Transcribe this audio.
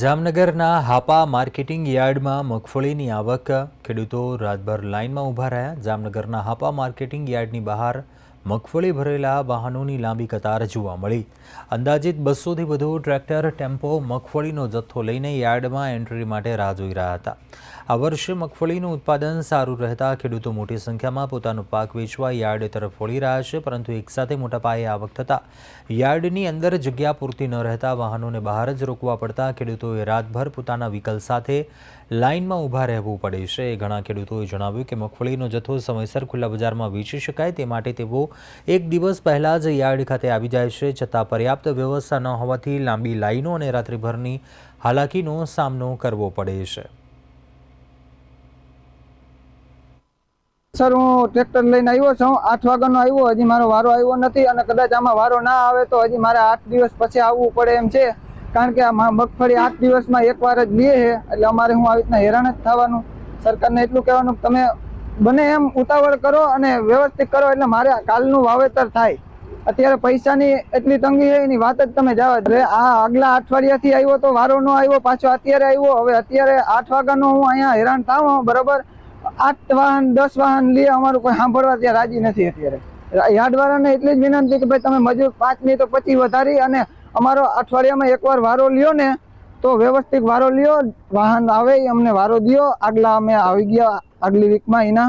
જામનગરના હાપા માર્કેટિંગ યાર્ડમાં મગફળીની આવક ખેડૂતો રાતભર લાઇનમાં ઊભા રહ્યા। જામનગરના હાપા માર્કેટિંગ યાર્ડની બહાર મગફળી ભરેલા વાહનોની લાંબી કતાર જોવા મળી। અંદાજિત 200થી વધુ ટ્રેક્ટર ટેમ્પો મગફળીનો જથ્થો લઈને યાર્ડમાં એન્ટ્રી માટે રાહ જોઈ રહ્યા હતા। આ વર્ષે મગફળીનું ઉત્પાદન સારું રહેતા ખેડૂતો મોટી સંખ્યામાં પોતાનો પાક વેચવા યાર્ડ તરફ વળી રહ્યા છે, પરંતુ એકસાથે મોટા પાયે આવક થતા યાર્ડની અંદર જગ્યા પૂરતી ન રહેતા વાહનોને બહાર જ રોકવા પડતા ખેડૂતોએ રાતભર પોતાના વ્હીકલ સાથે લાઇનમાં ઊભા રહેવું પડે છે। ઘણા ખેડૂતોએ જણાવ્યું કે મગફળીનો જથ્થો સમયસર ખુલ્લા બજારમાં વેચી શકાય તે માટે તેઓ એક દિવસ પહેલાં જ યાર્ડ ખાતે આવી જાય છે, છતાં પર્યાપ્ત વ્યવસ્થા ન હોવાથી લાંબી લાઇનો અને રાત્રિભરની હાલાકીનો સામનો કરવો પડે છે। सर हूँ ट्रेक्टर लईने आव्यो छुं। 8 वाग्यानो आव्यो, हजी मारो वारो आव्यो नथी अने कदाच आमां वारो ना आवे तो हजी मारे 8 दिवस पछी आववुं पड़े एम छे, कारण के आ मगफળી 8 दिवसमां एकवार ज लीए छे એટલે અમારે હું આવી રીતના હેરાન જ થવાનું। સરકારને એટલું કહેવાનું કે તમે બને એમ ઉતાવળ કરો અને વ્યવસ્થિત કરો એટલે મારે કાલનું વાવેતર થાય। અત્યારે પૈસાની એટલી તંગી છે એની વાત જ તમે જવા દે। આ આગલા અઠવાડિયાથી આવ્યો તો વારો ન આવ્યો, પાછો અત્યારે આવ્યો। હવે અત્યારે 8 વાગ્યાનો હું અહીંયા હેરાન થાઉં, બરાબર 8 વાહन 10 वाहन लिए अमारू कोई सांभळवा त्यां राजी नथी। अत्यारे यार्डवाळाने एटली ज विनंती के भाई तमे मजूर 5 नहीं तो 25 वधारी अने अमारो अठवाडियामां एकवार वारो ल्यो ने तो व्यवस्थित वारो ल्यो, वाहन आवे अमने वारो दियो। आगला अमे आवी गया आगली वीकमां एना